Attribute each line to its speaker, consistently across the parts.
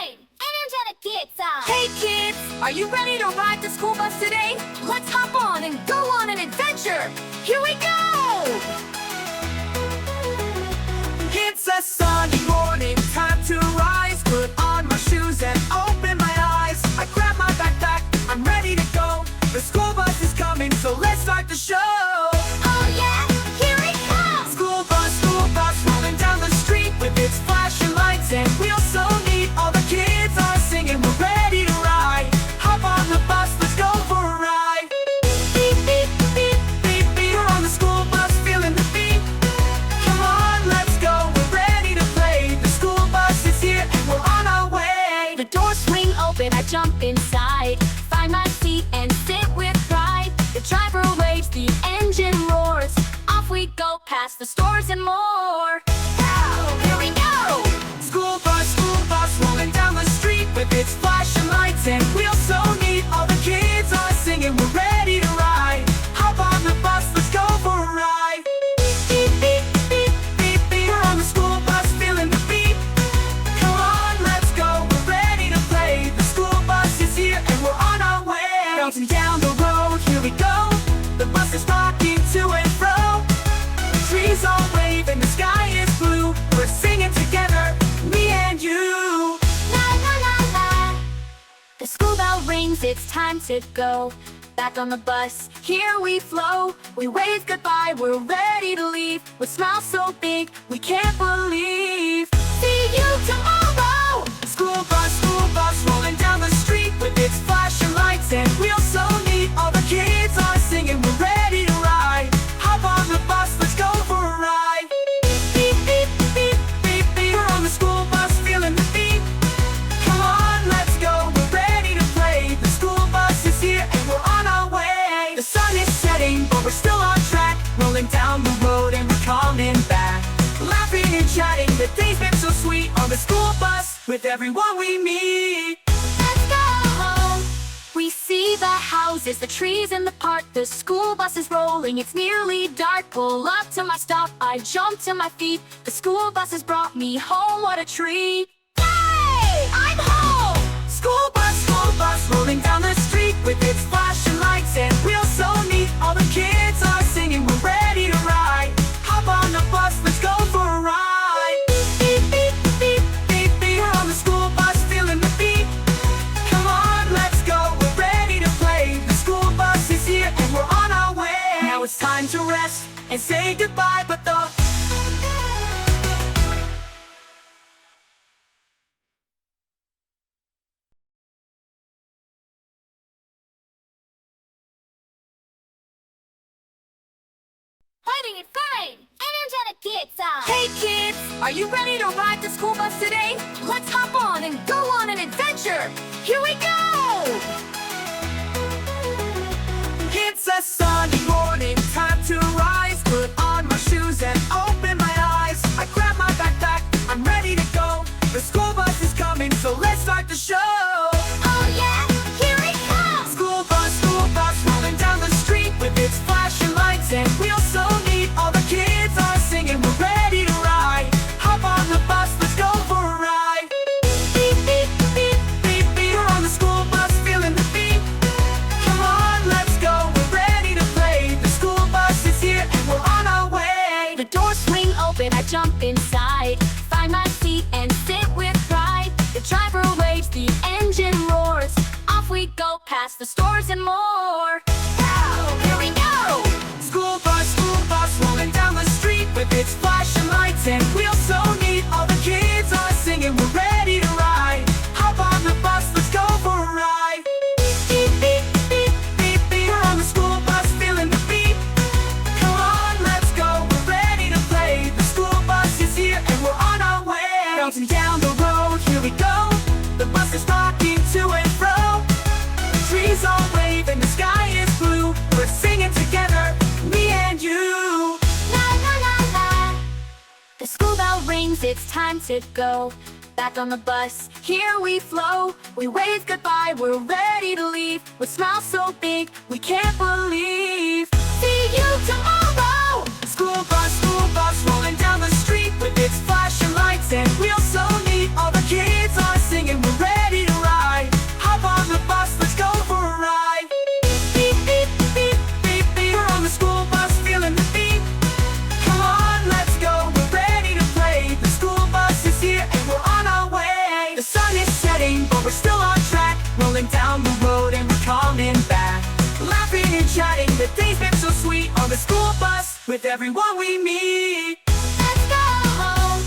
Speaker 1: fine! Energetic kids on!
Speaker 2: Hey kids, are you ready to ride the school bus today? Let's hop on and go on an adventure! Here we go!
Speaker 3: It's a sunny morning, time to rise. Put on my shoes and open my eyes. I grab my backpack, I'm ready to go. The school bus is coming, so let's start the show.
Speaker 1: Oh yeah, here it comes!
Speaker 3: School bus rolling down the street with its flashing lights and wheels so neat. All the kids are singing, we're ready to ride. Hop on the bus, let's go for a ride. Beep, beep, beep, beep, beep. We're on the school bus, feeling the beat. Come on, let's go, we're ready to play. The school bus is here and we're on our way.
Speaker 2: The doors swing open, I jump inside. Find my seat and sit with pride. The driver waves, the engine roars. Off we go past the stores and more.
Speaker 1: Here we go!
Speaker 3: School bus rolling down the street with its flashing lights and wheels so neat. All the kids are singing, we're ready to ride. Hop on the bus, let's go for a ride. Beep, beep, beep, beep, beep. We're on the school bus, feeling the beat. Come on, let's go, we're ready to play. The school bus is here and we're on our way. Bouncing down the road, here we go. The bus is rocking to and fro. The trees all wave and the sky is blue. We're singing together, me and you.
Speaker 1: La la la la!
Speaker 2: The school bell rings, it's time to go. Back on the bus, here we flow. We wave goodbye, we're ready to leave. With smiles so big, we can't believe.
Speaker 1: See you tomorrow!
Speaker 3: School bus rolling down the street with its flashing lights and wheels so neat. All the kids are singing, we're ready to ride. Hop on the bus, let's go for a ride. Beep, beep, beep, beep, beep. We're on the school bus, feeling the beat. Come on, let's go, we're ready to play. The school bus is here and we're on our way. The sun is setting, but we're still on track. Rolling down the road and we're coming back. Laughing and chatting, the day's been so sweet. On the school bus, with everyone we meet.
Speaker 1: Let's go home!
Speaker 2: We see the houses, the trees in the park. The school bus is rolling, it's nearly dark. Pull up to my stop, I jump to my feet. The school bus has brought me home, what a treat.
Speaker 1: Yay! I'm home!
Speaker 3: School bus rolling down the street with its flashing lights and wheels so neat. All the kids are singing, we're ready to ride. Hop on the bus, let's go for a ride. Beep, beep, beep, beep, beep. We're on the school bus, feeling the beat. Come on, let's go, we're ready to play. The school bus is here and we're on our way. Now it's time to rest and say goodbye, but the
Speaker 1: Fighting it fine! Energetic kids on!
Speaker 2: Hey kids, are you ready to ride the school bus today? Let's hop on and go on an adventure! Here we go!
Speaker 3: It's a sunny morning, time to rise. Put on my shoes and open my eyes. I grab my backpack, I'm ready to go. The school bus is coming, so let's start the show.
Speaker 1: Oh yeah, here it comes!
Speaker 3: School bus rolling down the street with its flashing lights and wheels so neat. All the kids are singing, we're ready to ride. Hop on the bus, let's go for a ride. Beep, beep, beep, beep, beep. We're on the school bus, feeling the beat. Come on, let's go, we're ready to play. The school bus is here and we're on our way.
Speaker 2: The doors swing open, I jump inside. Find my seat and sit with pride. The driver waves, the engine roars. Off we go past the stores and more.
Speaker 1: Here we go!
Speaker 3: School bus rolling down the street with its flashing lights and wheels so neat. All the kids are singing, we're ready to ride. Hop on the bus, let's go for a ride. Beep, beep, beep, beep, beep. We're on the school bus, feeling the beat. Come on, let's go, we're ready to play. The school bus is here and we're on our way. Bouncing down the road, here we go. The bus is rocking to and fro. The trees all wave and the sky is blue. We're singing together, me and you.
Speaker 1: La la la la!
Speaker 2: The school bell rings, it's time to go. Back on the bus, here we flow. We wave goodbye, we're ready to leave. With smiles so big, we can't believe.
Speaker 1: See you tomorrow!
Speaker 3: School bus rolling down the street with its flashing lights and wheels so neat. All the kids are singing, we're ready with everyone we meet.
Speaker 2: Let's go home.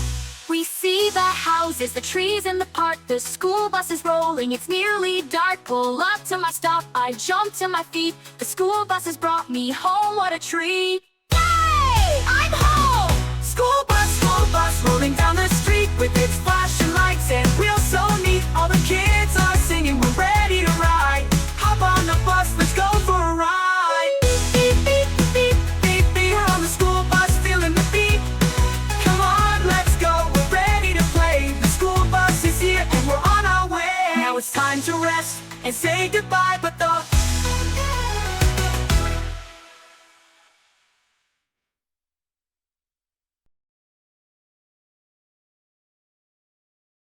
Speaker 2: We see the houses, the trees in the park, the school bus is rolling, it's nearly dark. Pull up to my stop, I jump to my feet. The school bus has brought me home, what a treat. Yay! I'm home!
Speaker 3: School bus, rolling down the street with its flashing lights and wheels so neat. All the kids are singing, we're ready to ride. Hop on the bus, let's go for a ride. Beep, beep, beep, beep, beep. We're on the school bus, feeling the beat. Come on, let's go, we're ready to play. The school bus is here and we're on our way. Now it's time to rest and say goodbye, but the